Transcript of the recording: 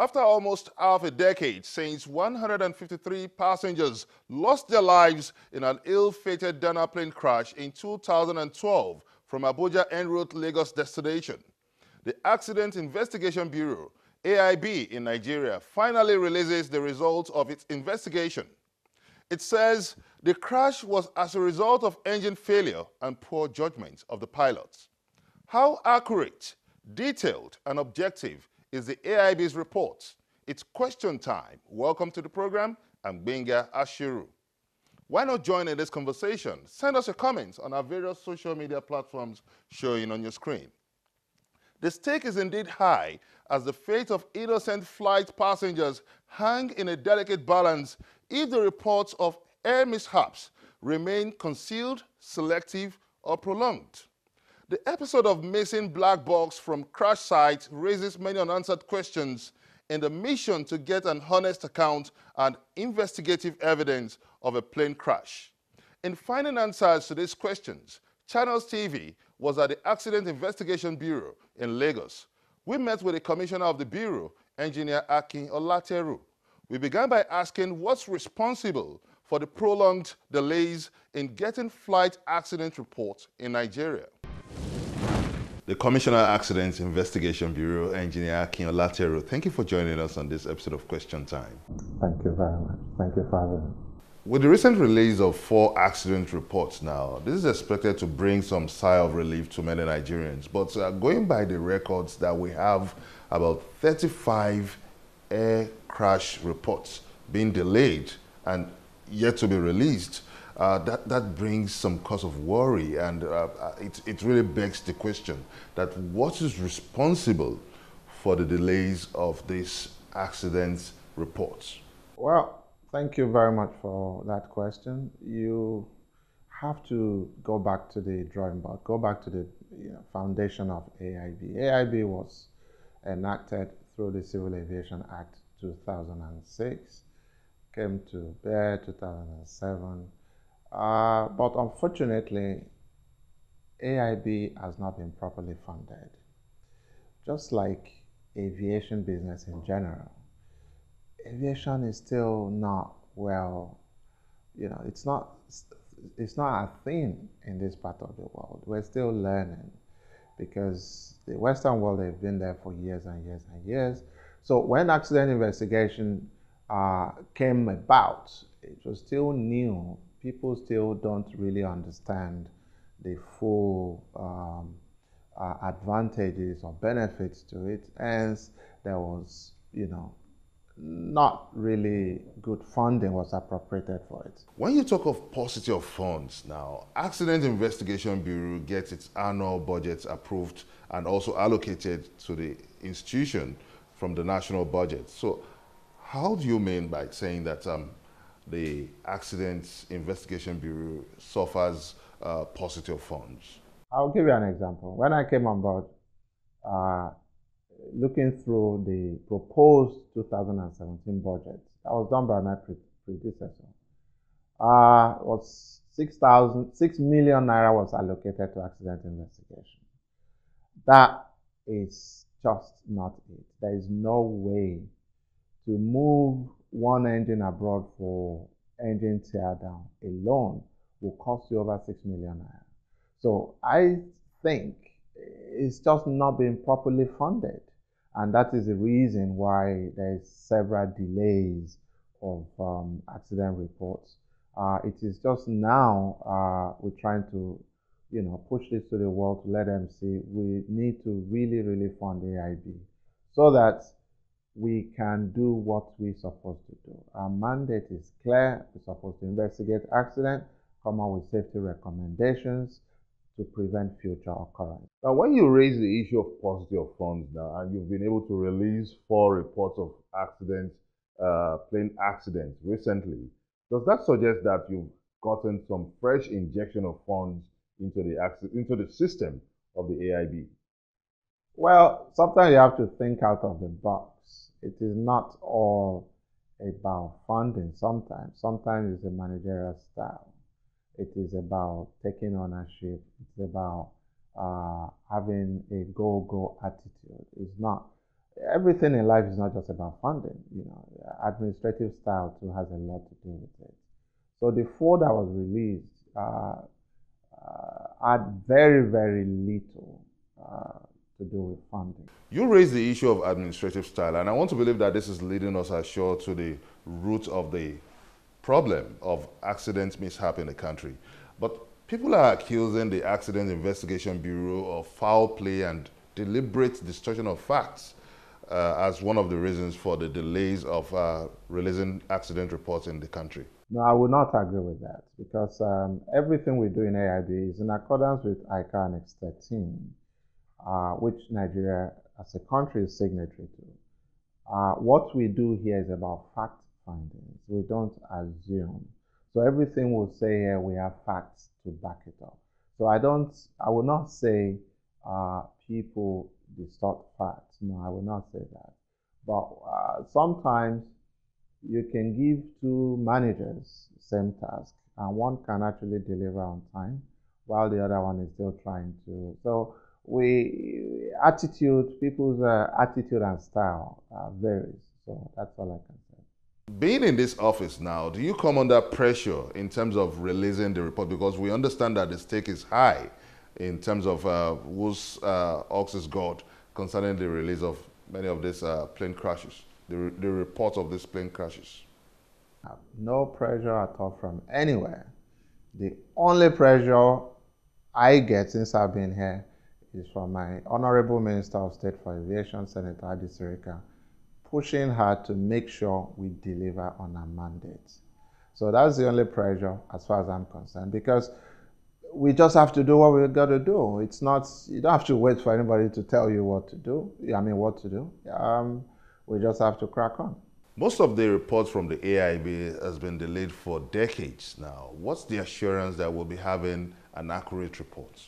After almost half a decade since 153 passengers lost their lives in an ill-fated Dana plane crash in 2012 from Abuja en route Lagos destination, the Accident Investigation Bureau, AIB in Nigeria, finally releases the results of its investigation. It says the crash was as a result of engine failure and poor judgment of the pilots. How accurate, detailed, and objective is the AIB's report? It's question time. Welcome to the program. I'm GBENGA ASHIRU. Why not join in this conversation? Send us your comments on our various social media platforms showing on your screen. The stake is indeed high as the fate of innocent flight passengers hang in a delicate balance if the reports of air mishaps remain concealed, selective, or prolonged. The episode of missing black box from crash site raises many unanswered questions in the mission to get an honest account and investigative evidence of a plane crash. In finding answers to these questions, Channels TV was at the Accident Investigation Bureau in Lagos. We met with the commissioner of the bureau, Engineer AKIN OLATERU. We began by asking what's responsible for the prolonged delays in getting flight accident reports in Nigeria. The Commissioner Accidents Investigation Bureau, Engineer AKIN OLATERU, thank you for joining us on this episode of Question Time. Thank you very much. Thank you for having me. With the recent release of 4 accident reports now, this is expected to bring some sigh of relief to many Nigerians. But going by the records that we have, about 35 air crash reports being delayed and yet to be released. That brings some cause of worry, and it really begs the question that what is responsible for the delays of these accident reports? Well, thank you very much for that question. You have to go back to the drawing board, go back to the foundation of AIB. AIB was enacted through the Civil Aviation Act 2006, came to bear 2007. But unfortunately, AIB has not been properly funded. Just like aviation business in general, aviation is still not well, it's not a thing in this part of the world. We're still learning because the Western world, they've been there for years and years and years. So when accident investigation came about, it was still new. People still don't really understand the full advantages or benefits to it. Hence, there was, not really good funding was appropriated for it. When you talk of paucity of funds now, Accident Investigation Bureau gets its annual budgets approved and also allocated to the institution from the national budget. So how do you mean by saying that the Accident Investigation Bureau suffers paucity of funds? I'll give you an example. When I came on board, looking through the proposed 2017 budget that was done by my predecessor, was 6 million naira was allocated to accident investigation. That is just not it. There is no way to move one engine abroad for engine tear down alone will cost you over 6 million naira. So I think it's just not being properly funded. And that is the reason why there's several delays of accident reports. It is just now we're trying to, push this to the world to let them see we need to really, really fund AIB so that we can do what we're supposed to do. Our mandate is clear. We're supposed to investigate accident, come up with safety recommendations to prevent future occurrence. Now, when you raise the issue of paucity of funds now, and you've been able to release 4 reports of accidents, plane accidents recently, does that suggest that you've gotten some fresh injection of funds into the system of the AIB? Well, sometimes you have to think out of the box. It is not all about funding sometimes. Sometimes it's a managerial style. It is about taking ownership. It's about having a go-go attitude. It's not. everything in life is not just about funding. You know, administrative style too has a lot to do with it. So the four that was released had very, very little to do with funding. You raised the issue of administrative style, and I want to believe that this is leading us ashore to the root of the problem of accident mishap in the country. But people are accusing the Accident Investigation Bureau of foul play and deliberate distortion of facts as one of the reasons for the delays of releasing accident reports in the country. No, I would not agree with that because everything we do in AIB is in accordance with ICA Annex 13, which Nigeria as a country is signatory to. What we do here is about fact findings. We don't assume. So everything we'll say here, we have facts to back it up. So I will not say people distort facts. No, I will not say that. But sometimes you can give two managers same task, and one can actually deliver on time, while the other one is still trying to. So people's attitude and style varies. So that's all I can say. Being in this office now, do you come under pressure in terms of releasing the report? Because we understand that the stake is high in terms of whose ox is God concerning the release of many of these plane crashes, the reports of these plane crashes. No pressure at all from anywhere. The only pressure I get since I've been here is from my Honorable Minister of State for Aviation, Senator Adisirika, pushing hard to make sure we deliver on our mandates. So that's the only pressure as far as I'm concerned, because we just have to do what we've got to do. It's not, you don't have to wait for anybody to tell you what to do. What to do. We just have to crack on. Most of the reports from the AIB has been delayed for decades now. What's the assurance that we'll be having an accurate report?